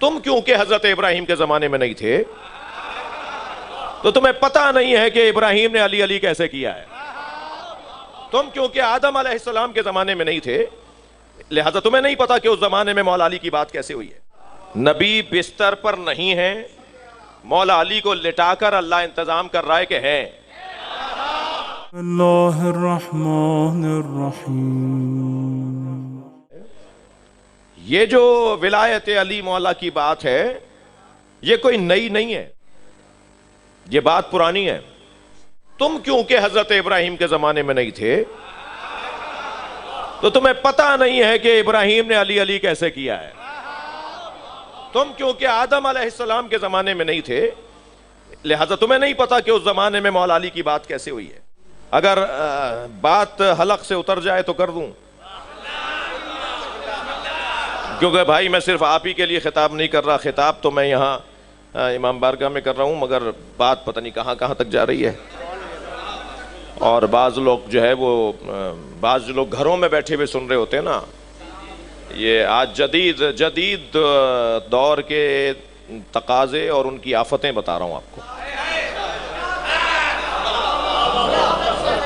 تم کیونکہ حضرت ابراہیم کے زمانے میں نہیں تھے تو تمہیں پتہ نہیں ہے کہ ابراہیم نے علی علی کیسے کیا ہے. تم کیونکہ آدم علیہ السلام کے زمانے میں نہیں تھے لہذا تمہیں نہیں پتا کہ اس زمانے میں مولا علی کی بات کیسے ہوئی ہے. نبی بستر پر نہیں ہے, مولا علی کو لٹا کر اللہ انتظام کر رہا ہے کہ ہیں. اللہ الرحمن الرحیم. یہ جو ولایت علی مولا کی بات ہے یہ کوئی نئی نہیں ہے, یہ بات پرانی ہے. تم کیونکہ حضرت ابراہیم کے زمانے میں نہیں تھے تو تمہیں پتہ نہیں ہے کہ ابراہیم نے علی علی کیسے کیا ہے. تم کیونکہ آدم علیہ السلام کے زمانے میں نہیں تھے لہذا تمہیں نہیں پتا کہ اس زمانے میں مولا علی کی بات کیسے ہوئی ہے. اگر بات حلق سے اتر جائے تو کر دوں, کیونکہ بھائی میں صرف آپ ہی کے لیے خطاب نہیں کر رہا, خطاب تو میں یہاں امام بارگاہ میں کر رہا ہوں, مگر بات پتہ نہیں کہاں کہاں تک جا رہی ہے. اور بعض لوگ جو ہے وہ بعض لوگ گھروں میں بیٹھے ہوئے سن رہے ہوتے ہیں نا. یہ آج جدید دور کے تقاضے اور ان کی آفتیں بتا رہا ہوں آپ کو.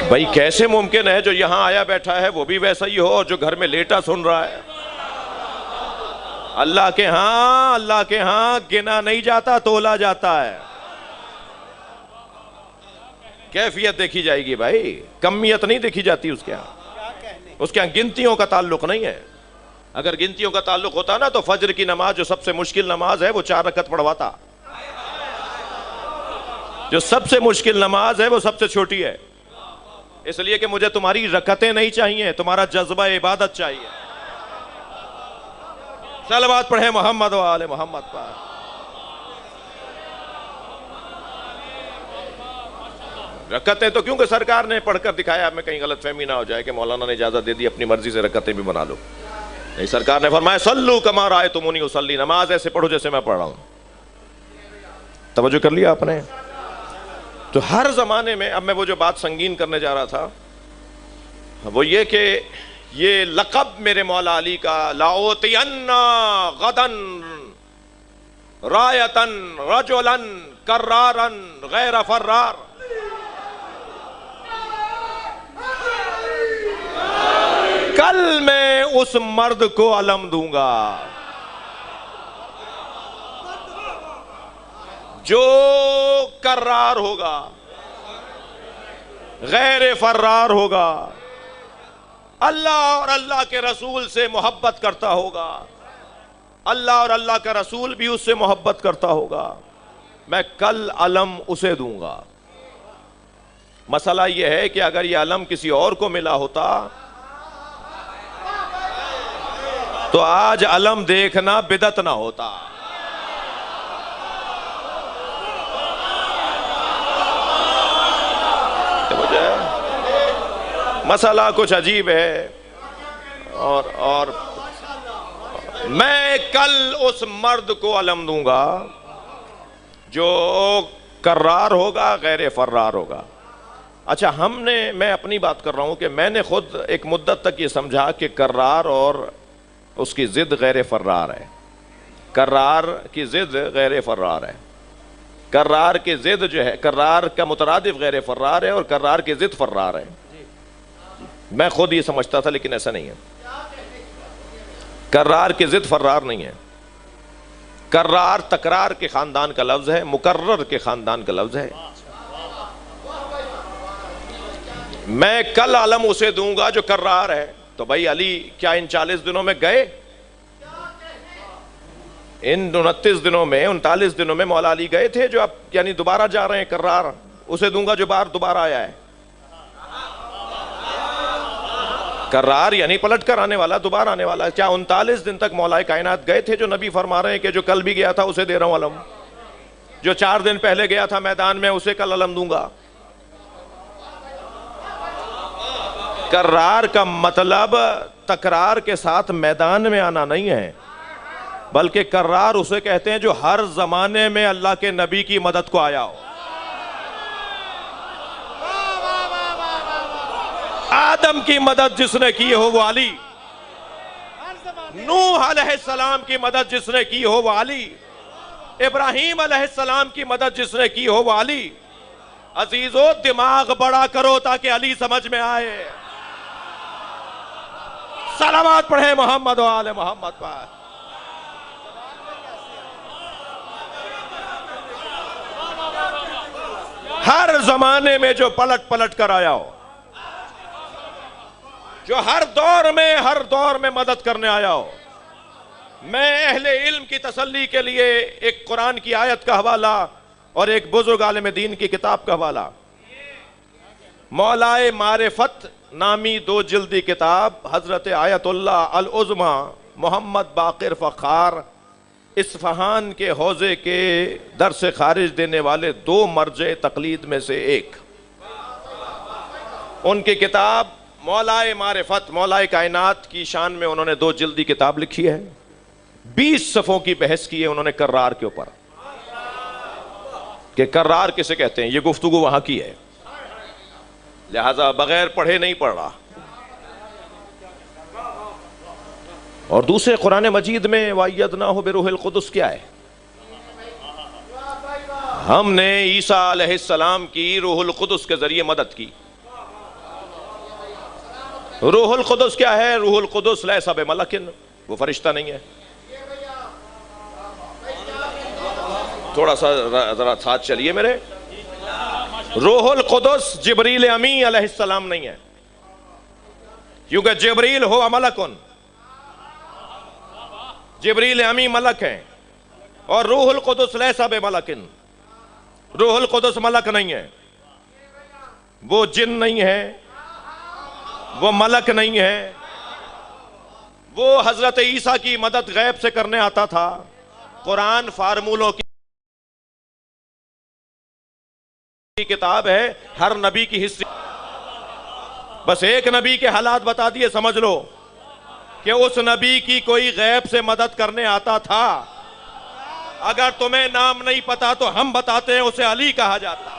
بھائی کیسے ممکن ہے جو یہاں آیا بیٹھا ہے وہ بھی ویسا ہی ہو اور جو گھر میں لیٹا سن رہا ہے؟ اللہ کے ہاں گنا نہیں جاتا, تولا جاتا ہے. کیفیت دیکھی جائے گی بھائی, کمیت نہیں دیکھی جاتی اس کے ہاں. اس کے ہاں گنتیوں کا تعلق نہیں ہے. اگر گنتیوں کا تعلق ہوتا نا تو فجر کی نماز جو سب سے مشکل نماز ہے وہ 4 رکعت پڑھواتا. جو سب سے مشکل نماز ہے وہ سب سے چھوٹی ہے, اس لیے کہ مجھے تمہاری رکعتیں نہیں چاہیے, تمہارا جذبہ عبادت چاہیے. صلوات پڑھیں محمد و آل محمد پر. رکعتیں تو کیونکہ سرکار نے پڑھ کر دکھایا, میں کہیں غلط فہمی نہ ہو جائے کہ مولانا نے اجازت دے دی اپنی مرضی سے رکعتیں بھی بنا لو. نہیں, سرکار نے فرمایا صلو کما رأیتمونی اصلی, نماز ایسے پڑھو جیسے میں پڑھ رہا ہوں. توجہ کر لیا آپ نے؟ تو ہر زمانے میں, اب میں وہ جو بات سنگین کرنے جا رہا تھا وہ یہ کہ یہ لقب میرے مولا علی کا لَأُوتِيَنَّ غَدًا رَایَةً رَجُلًا کَرَّارًا غَیْرَ فَرَّار. کل میں اس مرد کو علم دوں گا جو کرار ہوگا, غیر فرار ہوگا, اللہ اور اللہ کے رسول سے محبت کرتا ہوگا, اللہ اور اللہ کا رسول بھی اس سے محبت کرتا ہوگا. میں کل علم اسے دوں گا. مسئلہ یہ ہے کہ اگر یہ علم کسی اور کو ملا ہوتا تو آج علم دیکھنا بدعت نہ ہوتا. مسئلہ کچھ عجیب ہے. اور میں کل اس مرد کو علم دوں گا جو کرار ہوگا, غیر فرار ہوگا. اچھا, میں اپنی بات کر رہا ہوں کہ میں نے خود ایک مدت تک یہ سمجھا کہ کرار اور اس کی ضد غیر فرار ہے. کرار کی ضد غیر فرار ہے. کرار کی ضد جو ہے, کرار کا مترادف غیر فرار ہے اور کرار کی ضد فرار ہے. میں خود یہ سمجھتا تھا لیکن ایسا نہیں ہے. کرار کی ضد فرار نہیں ہے. کرار تکرار کے خاندان کا لفظ ہے, مکرر کے خاندان کا لفظ ہے. میں کل علم اسے دوں گا جو کرار ہے. تو بھائی علی کیا ان 40 دنوں میں گئے؟ ان 29 دنوں میں 39 دنوں میں مولا علی گئے تھے جو اب یعنی دوبارہ جا رہے ہیں. کرار اسے دوں گا جو دوبارہ آیا ہے. کرار یعنی پلٹ کر آنے والا, دوبارہ آنے والا. کیا 39 دن تک مولا کائنات گئے تھے جو نبی فرما رہے ہیں کہ جو کل بھی گیا تھا اسے دے رہا ہوں علم, جو 4 دن پہلے گیا تھا میدان میں اسے کل علم دوں گا. کرار کا مطلب تکرار کے ساتھ میدان میں آنا نہیں ہے, بلکہ کرار اسے کہتے ہیں جو ہر زمانے میں اللہ کے نبی کی مدد کو آیا ہو. آدم کی مدد جس نے کی ہو وہ علی, نوح علیہ السلام کی مدد جس نے کی ہو وہ علی، ابراہیم علیہ السلام کی مدد جس نے کی ہو وہ علی۔ عزیزو دماغ بڑا کرو تاکہ علی سمجھ میں آئے۔ صلوات پڑھیں محمد و آل محمد پر۔ ہر زمانے میں جو پلٹ پلٹ کر آیا ہو، جو ہر دور میں مدد کرنے آیا ہو، میں اہل علم کی تسلی کے لیے ایک قرآن کی آیت کا حوالہ اور ایک بزرگ عالم دین کی کتاب کا حوالہ، مولائے معرفت نامی 2 جلدی کتاب حضرت آیت اللہ العظمی محمد باقر فخار اصفہان کے حوزے کے در سے خارج دینے والے 2 مرجع تقلید میں سے ایک، ان کی کتاب مولائے معرفت، مولائے کائنات کی شان میں انہوں نے 2 جلدی کتاب لکھی ہے، 20 صفحوں کی بحث کی ہے انہوں نے کرار کے اوپر، کہ کرار کسے کہتے ہیں، یہ گفتگو وہاں کی ہے، لہذا بغیر پڑھے نہیں پڑھ رہا۔ اور دوسرے قرآن مجید میں وَأَيَّدْنَاهُ بِرُوحِ الْقُدُسِ کیا ہے؟ ہم نے عیسیٰ علیہ السلام کی روح القدس کے ذریعے مدد کی۔ روح القدس کیا ہے؟ روح القدس لیس بملک، وہ فرشتہ نہیں ہے۔ تھوڑا سا ذرا ساتھ چلیے میرے۔ روح القدس جبریل امی علیہ السلام نہیں ہے، کیونکہ جبریل ہوا ملکن، جبریل امی ملک ہیں، اور روح القدس لیس بملکن، روح القدس ملک نہیں ہے، وہ جن نہیں ہے، وہ ملک نہیں ہے، وہ حضرت عیسیٰ کی مدد غیب سے کرنے آتا تھا۔ قرآن فارمولوں کی کتاب ہے، ہر نبی کی ہسٹری، بس ایک نبی کے حالات بتا دیے، سمجھ لو کہ اس نبی کی کوئی غیب سے مدد کرنے آتا تھا۔ اگر تمہیں نام نہیں پتا تو ہم بتاتے ہیں، اسے علی کہا جاتا۔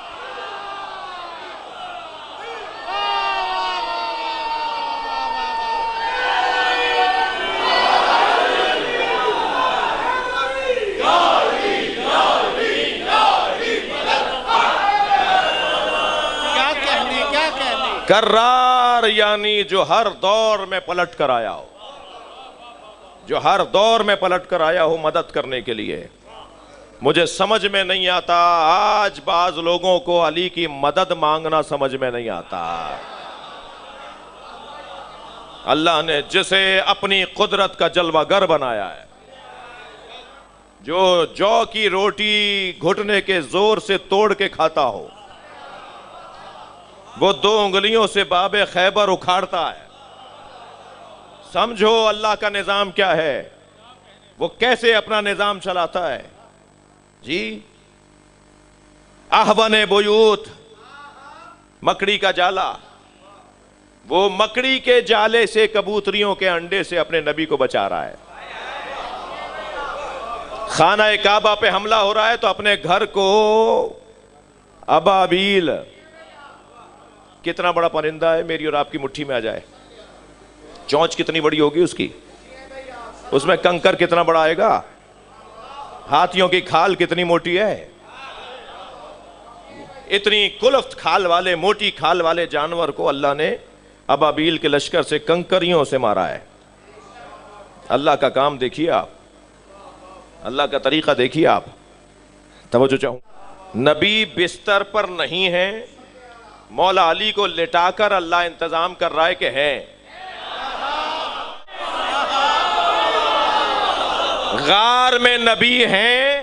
کرار یعنی جو ہر دور میں پلٹ کر آیا ہو، جو ہر دور میں پلٹ کر آیا ہو مدد کرنے کے لیے۔ مجھے سمجھ میں نہیں آتا آج بعض لوگوں کو علی کی مدد مانگنا سمجھ میں نہیں آتا۔ اللہ نے جسے اپنی قدرت کا جلوہ گر بنایا ہے، جو جو کی روٹی گھٹنے کے زور سے توڑ کے کھاتا ہو، وہ 2 انگلیوں سے باب خیبر اکھاڑتا ہے۔ سمجھو اللہ کا نظام کیا ہے، وہ کیسے اپنا نظام چلاتا ہے۔ جی احون بیوت، مکڑی کا جالا، وہ مکڑی کے جالے سے، کبوتریوں کے انڈے سے اپنے نبی کو بچا رہا ہے۔ خانہ کعبہ پہ حملہ ہو رہا ہے تو اپنے گھر کو ابابیل، کتنا بڑا پرندہ ہے، میری اور آپ کی مٹھی میں آ جائے، چونچ کتنی بڑی ہوگی اس کی، اس میں کنکر کتنا بڑا آئے گا، ہاتھیوں کی کھال کتنی موٹی ہے، اتنی کلفت کھال والے، موٹی کھال والے جانور کو اللہ نے ابابیل کے لشکر سے، کنکریوں سے مارا ہے۔ اللہ کا کام دیکھیے آپ، اللہ کا طریقہ دیکھیے آپ۔ توجہ چاہوں، نبی بستر پر نہیں ہیں، مولا علی کو لٹا کر اللہ انتظام کر رہا ہے کہ ہیں۔ غار میں نبی ہیں،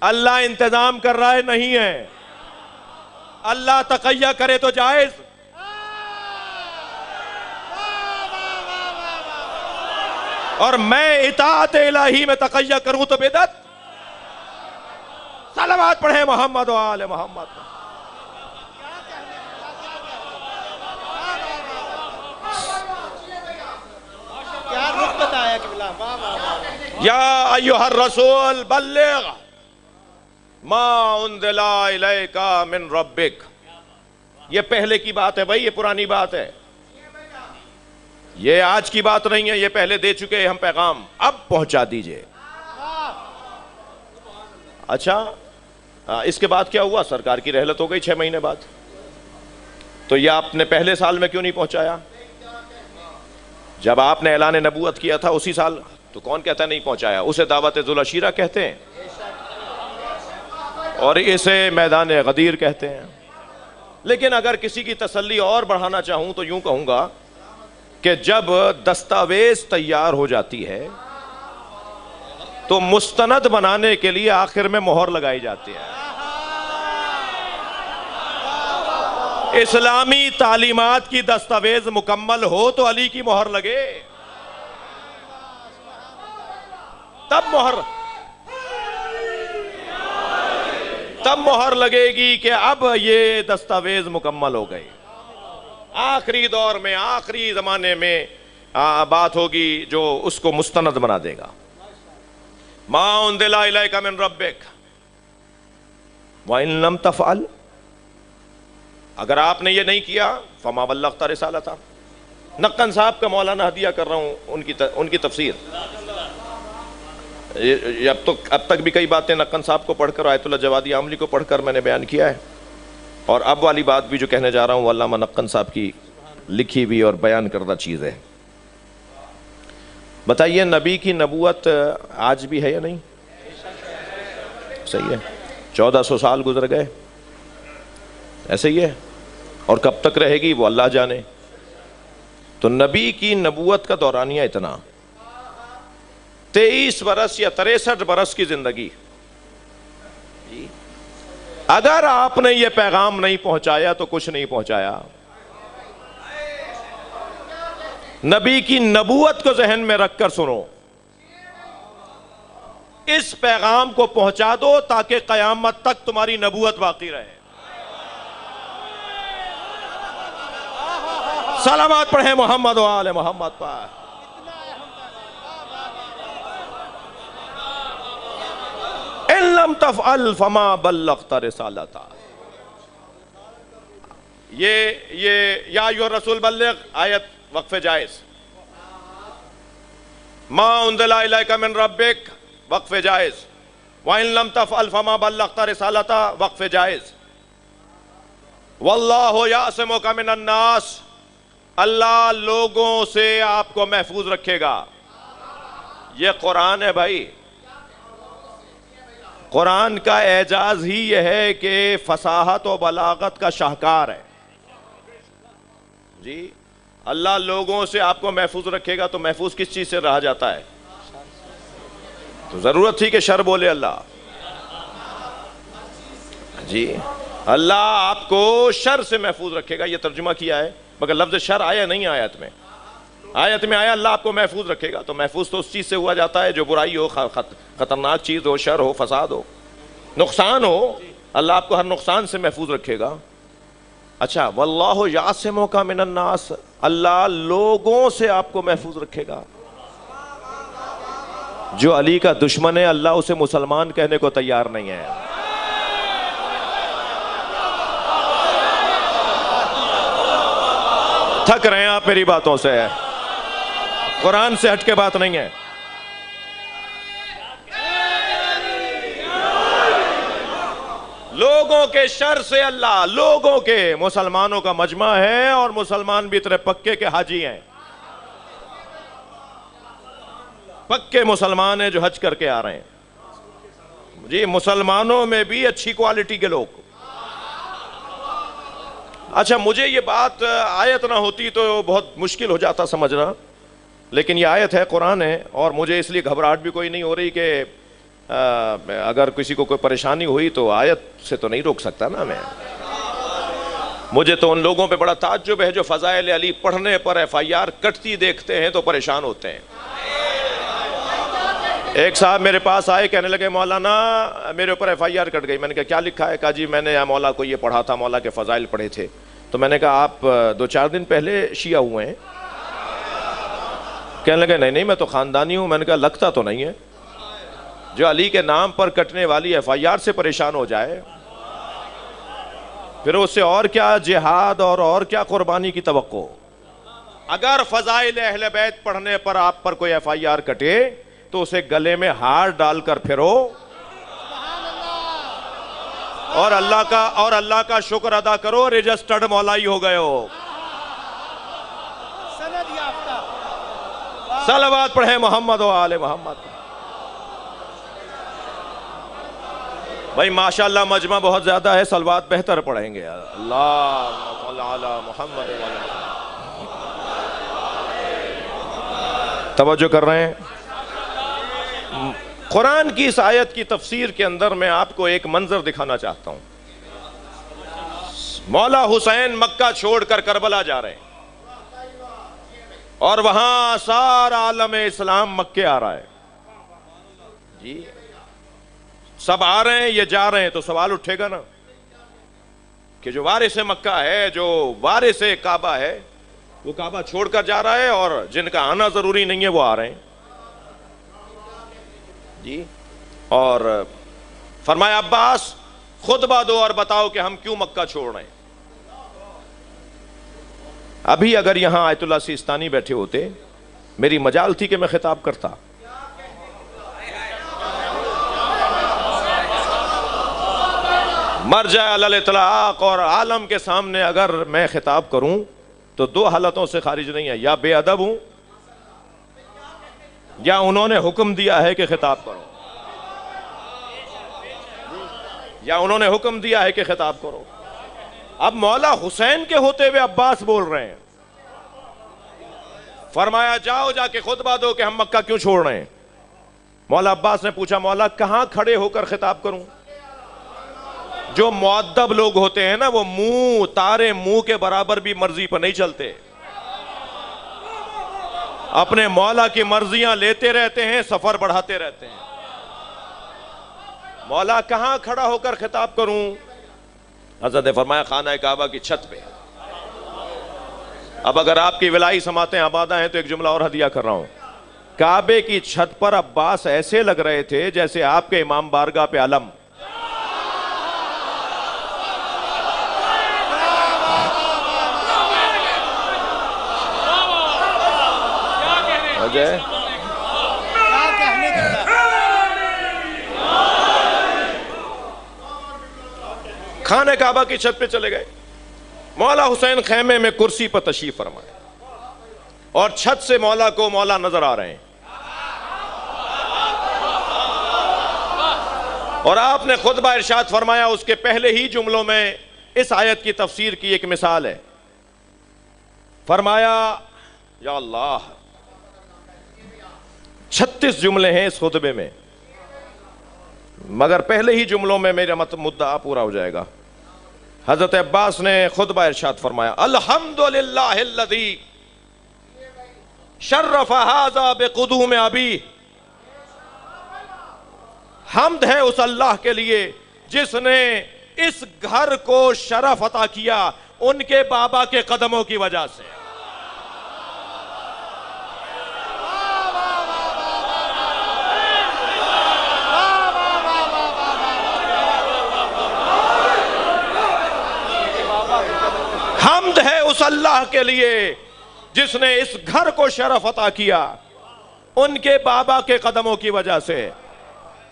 اللہ انتظام کر رہا ہے نہیں ہے۔ اللہ تقیہ کرے تو جائز، اور میں اطاعت الہی میں تقیہ کروں تو بدعت۔ صلوات پڑھیں محمد و آل محمد۔ یا ایھا الرسول بلغ ما انزل الیک من ربک، یہ پہلے کی بات ہے بھائی، یہ پرانی بات ہے۔ یہ آج کی بات نہیں ہے، یہ پہلے دے چکے ہم پیغام، اب پہنچا دیجئے۔ اچھا اس کے بعد کیا ہوا؟ سرکار کی رحلت ہو گئی 6 مہینے بعد، تو یہ آپ نے پہلے سال میں کیوں نہیں پہنچایا؟ جب آپ نے اعلان نبوت کیا تھا اسی سال، تو کون کہتا ہے نہیں پہنچایا؟ اسے دعوت ذوالعشیرہ کہتے ہیں اور اسے میدان غدیر کہتے ہیں۔ لیکن اگر کسی کی تسلی اور بڑھانا چاہوں تو یوں کہوں گا کہ جب دستاویز تیار ہو جاتی ہے تو مستند بنانے کے لیے آخر میں مہر لگائی جاتی ہے۔ اسلامی تعلیمات کی دستاویز مکمل ہو تو علی کی مہر لگے، تب مہر لگے گی کہ اب یہ دستاویز مکمل ہو گئی۔ آخری دور میں، آخری زمانے میں بات ہوگی جو اس کو مستند بنا دے گا۔ ما انزل الیک من ربک وَإِن لَمْ تَفْعَلْ، اگر آپ نے یہ نہیں کیا فما بلغت رسالتہ۔ نقن صاحب کا مولانا ہدیہ کر رہا ہوں ان کی تفسیر۔ اب تک بھی کئی باتیں نقن صاحب کو پڑھ کر، آیت اللہ جوادی عاملی کو پڑھ کر میں نے بیان کیا ہے، اور اب والی بات بھی جو کہنے جا رہا ہوں وہ علامہ نقن صاحب کی لکھی ہوئی اور بیان کردہ چیز ہے۔ بتائیے نبی کی نبوت آج بھی ہے یا نہیں؟ صحیح ہے، 1400 سال گزر گئے، ایسے ہی ہے، اور کب تک رہے گی وہ اللہ جانے۔ تو نبی کی نبوت کا دورانیہ اتنا 23 برس یا 63 برس کی زندگی، اگر آپ نے یہ پیغام نہیں پہنچایا تو کچھ نہیں پہنچایا۔ نبی کی نبوت کو ذہن میں رکھ کر سنو، اس پیغام کو پہنچا دو تاکہ قیامت تک تمہاری نبوت باقی رہے۔ سلامات پڑھیں محمد و آل محمد پر۔ ان لم تفعل فما بلغت رسالتہ۔ یہ یا ایھا الرسول بلغ آیت وقف جائز، ما انزل الیک من ربک وقف جائز، وَإِن لَمْ تَفْعَلْ فَمَا بَلَّغْتَ رِسَالَتَهُ وقف جائز، وَاللَّهُ يَعْصِمُكَ مِنَ النَّاسِ، اللہ لوگوں سے آپ کو محفوظ رکھے گا۔ یہ قرآن ہے بھائی، قرآن کا اعجاز ہی یہ ہے کہ فصاحت و بلاغت کا شاہکار ہے جی۔ اللہ لوگوں سے آپ کو محفوظ رکھے گا تو محفوظ کس چیز سے رہا جاتا ہے؟ تو ضرورت تھی کہ شر بولے اللہ جی۔ اللہ آپ کو شر سے محفوظ رکھے گا، یہ ترجمہ کیا ہے، مگر لفظ شر آیا نہیں آیت میں۔ آیت میں آیا اللہ آپ کو محفوظ رکھے گا، تو محفوظ تو اس چیز سے ہوا جاتا ہے جو برائی ہو، خطرناک چیز ہو، شر ہو، فساد ہو، نقصان ہو، اللہ آپ کو ہر نقصان سے محفوظ رکھے گا۔ اچھا، واللہ یعصمک من الناس، اللہ لوگوں سے آپ کو محفوظ رکھے گا۔ جو علی کا دشمن ہے اللہ اسے مسلمان کہنے کو تیار نہیں ہے۔ تھک رہے ہیں آپ میری باتوں سے، قرآن سے ہٹ کے بات نہیں ہے۔ لوگوں کے شر سے اللہ، لوگوں کے، مسلمانوں کا مجمع ہے اور مسلمان بھی اتنے پکے کے حاجی ہیں، پکے مسلمان ہیں جو حج کر کے آ رہے ہیں جی۔ مسلمانوں میں بھی اچھی کوالٹی کے لوگ۔ اچھا، مجھے یہ بات آیت نہ ہوتی تو بہت مشکل ہو جاتا سمجھنا، لیکن یہ آیت ہے، قرآن ہے، اور مجھے اس لیے گھبراہٹ بھی کوئی نہیں ہو رہی کہ اگر کسی کو کوئی پریشانی ہوئی تو آیت سے تو نہیں روک سکتا نا میں۔ مجھے تو ان لوگوں پہ بڑا تعجب ہے جو فضائل علی پڑھنے پر FIR کٹتی دیکھتے ہیں تو پریشان ہوتے ہیں۔ ایک صاحب میرے پاس آئے، کہنے لگے مولانا میرے اوپر FIR کٹ گئی۔ میں نے کہا کیا لکھا ہے؟ کہا جی میں نے مولا کو یہ پڑھا تھا، مولا کے فضائل پڑھے تھے۔ تو میں نے کہا آپ 2-4 دن پہلے شیعہ ہوئے ہیں؟ کہنے لگے نہیں میں تو خاندانی ہوں۔ میں نے کہا لگتا تو نہیں ہے۔ جو علی کے نام پر کٹنے والی FIR سے پریشان ہو جائے پھر اس سے اور کیا جہاد اور کیا قربانی کی توقع۔ اگر فضائل اہل بیت پڑھنے پر آپ پر کوئی ایف آئی آر کٹے تو اسے گلے میں ہار ڈال کر پھرو اور اللہ کا شکر ادا کرو، رجسٹرڈ مولائی ہو گئے ہو۔ صلوات پڑھیں محمد و آل محمد۔ بھائی ماشاءاللہ مجمع بہت زیادہ ہے، صلوات بہتر پڑھیں گے۔ اللہ صلی علی محمد و آل محمد۔ توجہ کر رہے ہیں؟ قرآن کی اس آیت کی تفسیر کے اندر میں آپ کو ایک منظر دکھانا چاہتا ہوں۔ مولا حسین مکہ چھوڑ کر کربلا جا رہے ہیں اور وہاں سارا عالم اسلام مکے آ رہا ہے جی، سب آ رہے ہیں، یہ جا رہے ہیں، تو سوال اٹھے گا نا کہ جو وارث مکہ ہے، جو وارث کعبہ ہے، وہ کعبہ چھوڑ کر جا رہا ہے، اور جن کا آنا ضروری نہیں ہے وہ آ رہے ہیں جی۔ اور فرمایا عباس خطبہ دو اور بتاؤ کہ ہم کیوں مکہ چھوڑ رہے ہیں۔ ابھی اگر یہاں آیت اللہ سیستانی بیٹھے ہوتے، میری مجال تھی کہ میں خطاب کرتا، مرجع علی الاطلاق اور عالم کے سامنے اگر میں خطاب کروں تو دو حالتوں سے خارج نہیں ہے، یا بے ادب ہوں یا انہوں نے حکم دیا ہے کہ خطاب کرو، یا انہوں نے حکم دیا ہے کہ خطاب کرو۔ اب مولا حسین کے ہوتے ہوئے عباس بول رہے ہیں، فرمایا جاؤ جا کے خطبہ دو کہ ہم مکہ کیوں چھوڑ رہے ہیں۔ مولا عباس نے پوچھا مولا کہاں کھڑے ہو کر خطاب کروں؟ جو مؤدب لوگ ہوتے ہیں نا وہ تارے منہ کے برابر بھی مرضی پر نہیں چلتے، اپنے مولا کی مرضیاں لیتے رہتے ہیں، سفر بڑھاتے رہتے ہیں۔ مولا کہاں کھڑا ہو کر خطاب کروں؟ حضرت نے فرمایا خانہ کعبہ کی چھت پہ۔ اب اگر آپ کی ولائی سماعتیں آبادہ ہیں تو ایک جملہ اور ہدیہ کر رہا ہوں۔ کعبے کی چھت پر عباس ایسے لگ رہے تھے جیسے آپ کے امام بارگاہ پہ علم۔ خانہ کعبہ کی چھت پہ چلے گئے، مولا حسین خیمے میں کرسی پر تشریف فرمائے اور چھت سے مولا کو مولا نظر آ رہے ہیں، اور آپ نے خطبہ ارشاد فرمایا۔ اس کے پہلے ہی جملوں میں اس آیت کی تفسیر کی ایک مثال ہے۔ فرمایا یا اللہ 36 جملے ہیں اس خطبے میں، مگر پہلے ہی جملوں میں میرا مدعا پورا ہو جائے گا۔ حضرت عباس نے خطبہ ارشاد فرمایا الحمدللہ الذی شرف ھذا بقدوم ابی، حمد ہے اس اللہ کے لیے جس نے اس گھر کو شرف عطا کیا ان کے بابا کے قدموں کی وجہ سے۔ حمد ہے اس اللہ کے لیے جس نے اس گھر کو شرف عطا کیا ان کے بابا کے قدموں کی وجہ سے۔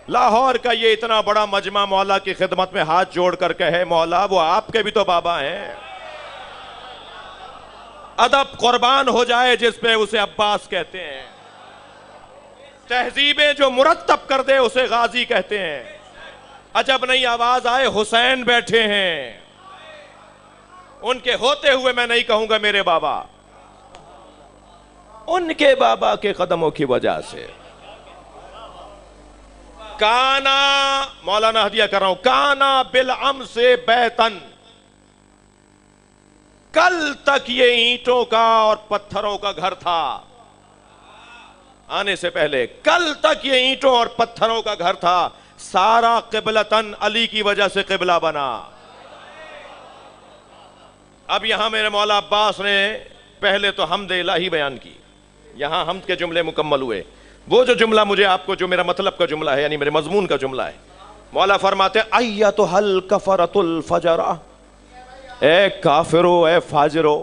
لاہور کا یہ اتنا بڑا مجمع مولا کی خدمت میں ہاتھ جوڑ کر کہے مولا وہ آپ کے بھی تو بابا ہیں۔ ادب قربان ہو جائے جس پہ اسے عباس کہتے ہیں، تہذیبیں جو مرتب کر دے اسے غازی کہتے ہیں۔ عجب نہیں آواز آئے حسین بیٹھے ہیں، ان کے ہوتے ہوئے میں نہیں کہوں گا میرے بابا، ان کے بابا کے قدموں کی وجہ سے۔ کانا، مولانا ہدیہ کر رہا ہوں، کانا بالامس سے بیتن، کل تک یہ اینٹوں کا اور پتھروں کا گھر تھا۔ آنے سے پہلے کل تک یہ اینٹوں اور پتھروں کا گھر تھا، سارا قبلتن علی کی وجہ سے قبلہ بنا۔ اب یہاں میرے مولا عباس نے پہلے تو حمد الہی بیان کی، یہاں حمد کے جملے مکمل ہوئے۔ وہ جو جملہ مجھے آپ کو جو میرا مطلب کا جملہ ہے یعنی میرے مضمون کا جملہ ہے، مولا فرماتے ہیں ایتھا الکفرۃ الفجرہ، اے کافرو اے فاجرو،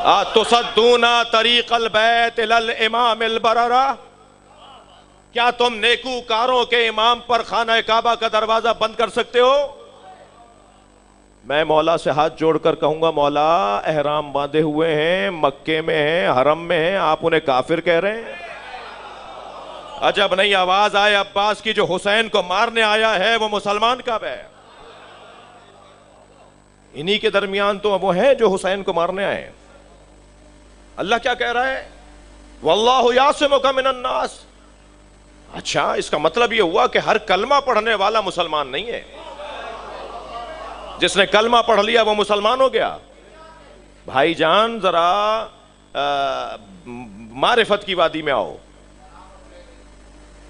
تصدون طریق البیت الی الامام البررہ، کیا تم نیکوکاروں کے امام پر خانہ کعبہ کا دروازہ بند کر سکتے ہو؟ میں مولا سے ہاتھ جوڑ کر کہوں گا، مولا احرام باندھے ہوئے ہیں، مکے میں ہیں، حرم میں ہیں، آپ انہیں کافر کہہ رہے ہیں؟ عجب نہیں آواز آئے عباس کی، جو حسین کو مارنے آیا ہے وہ مسلمان کب ہے؟ انہی کے درمیان تو وہ ہیں جو حسین کو مارنے آئے ہیں۔ اللہ کیا کہہ رہا ہے؟ واللہ یعصمک من الناس۔ اچھا، اس کا مطلب یہ ہوا کہ ہر کلمہ پڑھنے والا مسلمان نہیں ہے، جس نے کلمہ پڑھ لیا وہ مسلمان ہو گیا؟ بھائی جان ذرا معرفت کی وادی میں آؤ۔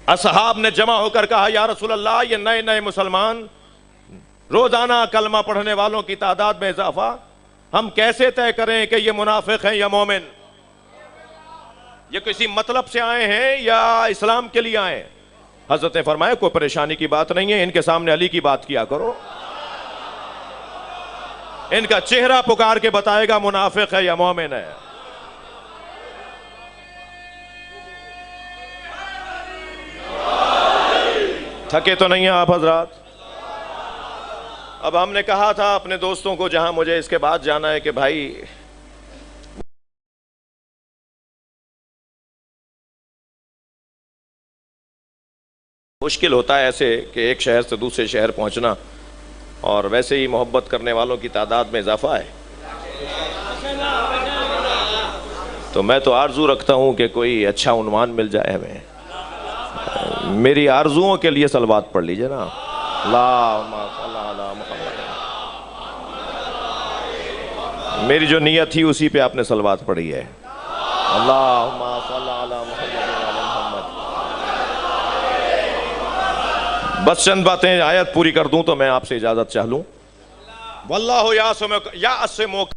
اصحاب نے جمع ہو کر کہا، یا رسول اللہ، یہ نئے نئے مسلمان، روزانہ کلمہ پڑھنے والوں کی تعداد میں اضافہ، ہم کیسے طے کریں کہ یہ منافق ہیں یا مومن؟ یہ کسی مطلب سے آئے ہیں یا اسلام کے لیے آئے ہیں؟ حضرت نے فرمایا، کوئی پریشانی کی بات نہیں ہے، ان کے سامنے علی کی بات کیا کرو، ان کا چہرہ پکار کے بتائے گا منافق ہے یا مومن ہے۔ تھکے تو نہیں ہیں آپ حضرات؟ اب ہم نے کہا تھا اپنے دوستوں کو جہاں مجھے اس کے بعد جانا ہے کہ بھائی مشکل ہوتا ہے ایسے کہ ایک شہر سے دوسرے شہر پہنچنا، اور ویسے ہی محبت کرنے والوں کی تعداد میں اضافہ ہے، تو میں تو آرزو رکھتا ہوں کہ کوئی اچھا عنوان مل جائے ہمیں۔ میری آرزوؤں کے لیے صلوات پڑھ لیجئے نا، اللہم صل علی محمد۔ میری جو نیت تھی اسی پہ آپ نے صلوات پڑھی ہے، اللہم صل علی محمد وعلی محمد۔ بس چند باتیں آیت پوری کر دوں تو میں آپ سے اجازت چاہ لوں۔ واللہ یعصمک